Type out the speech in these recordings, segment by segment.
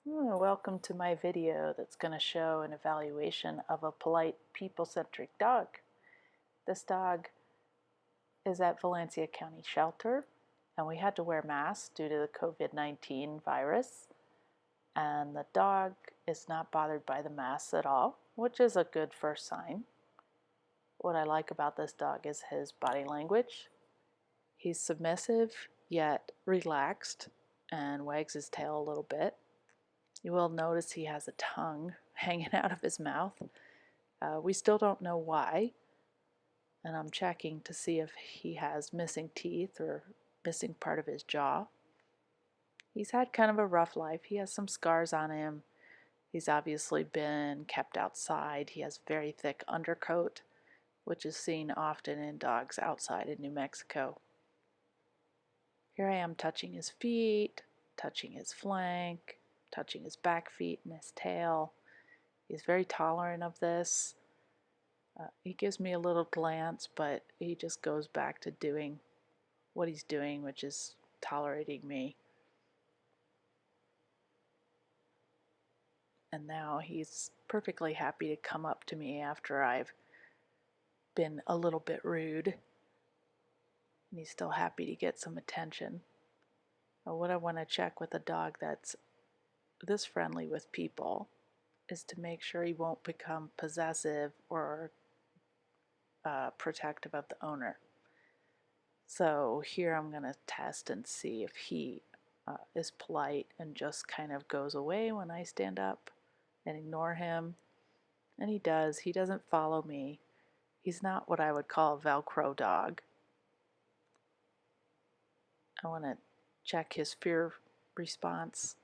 Welcome to my video that's going to show an evaluation of a polite, people-centric dog. This dog is at Valencia County Shelter, and we had to wear masks due to the COVID-19 virus. And the dog is not bothered by the masks at all, which is a good first sign. What I like about this dog is his body language. He's submissive yet relaxed and wags his tail a little bit. You will notice he has a tongue hanging out of his mouth. We still don't know why, and I'm checking to see if he has missing teeth or missing part of his jaw. He's had kind of a rough life. He has some scars on him. He's obviously been kept outside. He has very thick undercoat, which is seen often in dogs outside in New Mexico. Here I am touching his feet, touching his flank, touching his back feet and his tail. He's very tolerant of this. He gives me a little glance, but he just goes back to doing what he's doing, which is tolerating me. And now he's perfectly happy to come up to me after I've been a little bit rude. And he's still happy to get some attention. What I want to check with a dog that's this friendly with people is to make sure he won't become possessive or protective of the owner. So here I'm going to test and see if he is polite and just kind of goes away when I stand up and ignore him. And he does. He doesn't follow me. He's not what I would call a Velcro dog. I want to check his fear response.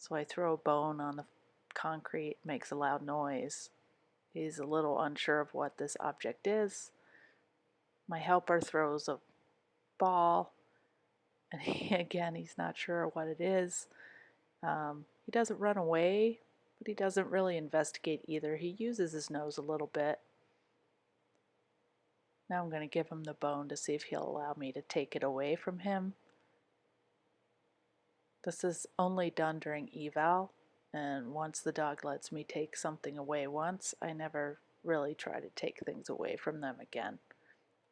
So I throw a bone on the concrete, makes a loud noise. He's a little unsure of what this object is. My helper throws a ball, and he's not sure what it is. He doesn't run away, but he doesn't really investigate either. He uses his nose a little bit. Now I'm going to give him the bone to see if he'll allow me to take it away from him. This is only done during eval, and once the dog lets me take something away once, I never really try to take things away from them again.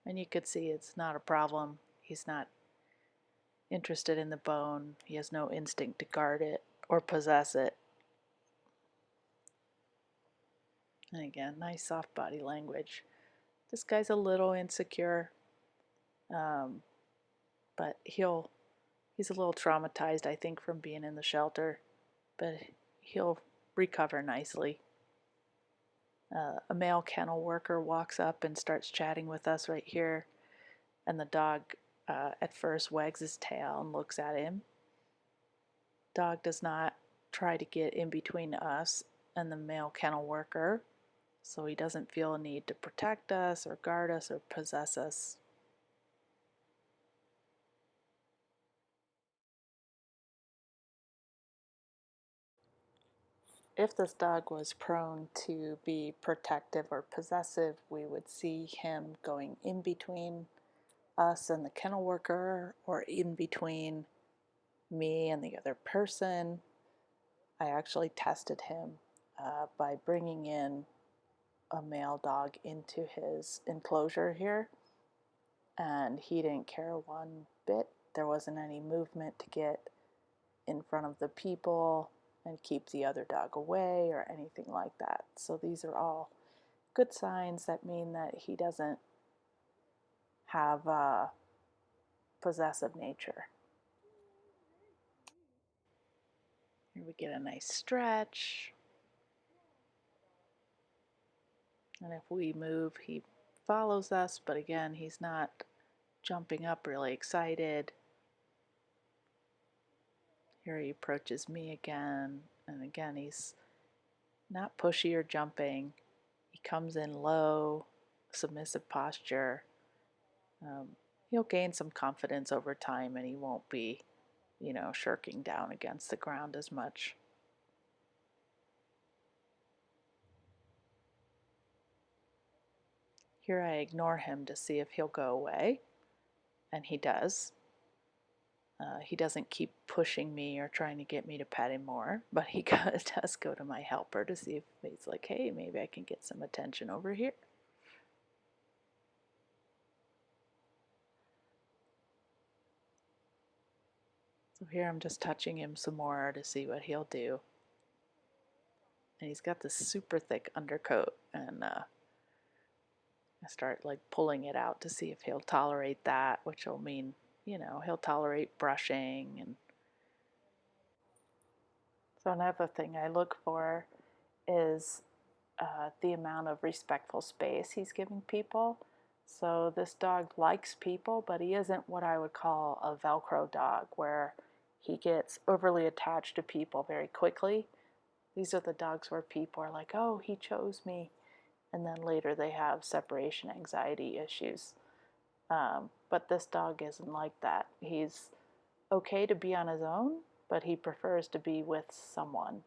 And you could see it's not a problem. He's not interested in the bone. He has no instinct to guard it or possess it. And again, nice soft body language. This guy's a little insecure, but he's a little traumatized, I think, from being in the shelter, but he'll recover nicely. A male kennel worker walks up and starts chatting with us right here, and the dog at first wags his tail and looks at him. Dog does not try to get in between us and the male kennel worker, so he doesn't feel a need to protect us or guard us or possess us. If this dog was prone to be protective or possessive, we would see him going in between us and the kennel worker, or in between me and the other person. I actually tested him by bringing in a male dog into his enclosure here, and he didn't care one bit. There wasn't any movement to get in front of the people and keep the other dog away or anything like that. So these are all good signs that mean that he doesn't have a possessive nature. Here we get a nice stretch. And if we move, he follows us, but again, he's not jumping up really excited. Here he approaches me again, and again, he's not pushy or jumping. He comes in low, submissive posture. He'll gain some confidence over time, and he won't be, shirking down against the ground as much. Here I ignore him to see if he'll go away, and he does. He doesn't keep pushing me or trying to get me to pet him more, but he does go to my helper to see if he's like, hey, maybe I can get some attention over here. So here I'm just touching him some more to see what he'll do. And he's got this super thick undercoat, and I start like pulling it out to see if he'll tolerate that, which will mean, you know, he'll tolerate brushing. And so another thing I look for is the amount of respectful space he's giving people. So this dog likes people, but he isn't what I would call a Velcro dog, where he gets overly attached to people very quickly. These are the dogs where people are like, oh, he chose me, and then later they have separation anxiety issues. But this dog isn't like that. He's okay to be on his own, but he prefers to be with someone.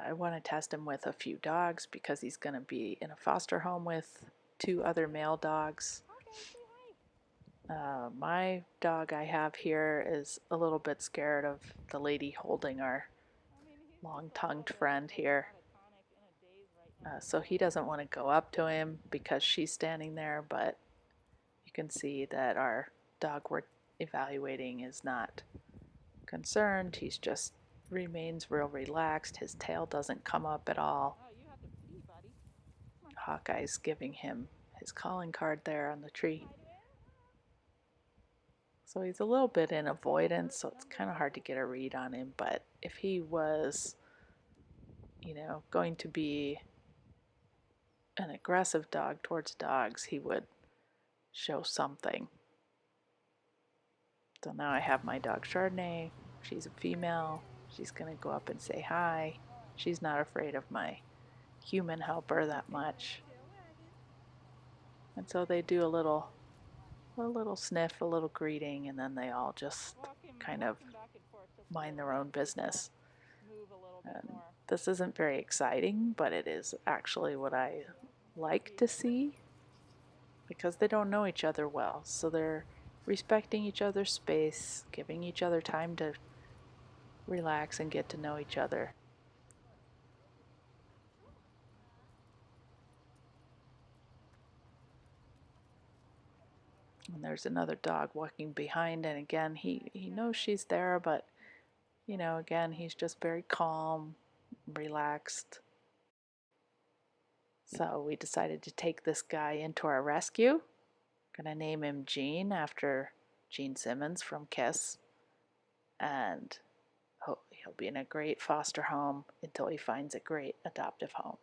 I want to test him with a few dogs because he's going to be in a foster home with 2 other male dogs. My dog I have here is a little bit scared of the lady holding our long-tongued friend here. So he doesn't want to go up to him because she's standing there, but you can see that our dog we're evaluating is not concerned. He's just remains real relaxed. His tail doesn't come up at all. Hawkeye's giving him his calling card there on the tree. So he's a little bit in avoidance, so it's kind of hard to get a read on him. But if he was, you know, going to be an aggressive dog towards dogs, he would show something. So now I have my dog Chardonnay. She's a female. She's going to go up and say hi. She's not afraid of my human helper that much. And so they do a little sniff, a little greeting, and then they all just kind of mind their own business. And this isn't very exciting, but it is actually what I like to see, because they don't know each other well. So they're respecting each other's space, giving each other time to relax and get to know each other. And there's another dog walking behind, and again, he knows she's there, but, you know, again, he's just very calm, relaxed. So we decided to take this guy into our rescue. Gonna name him Gene after Gene Simmons from Kiss. And he'll be in a great foster home until he finds a great adoptive home.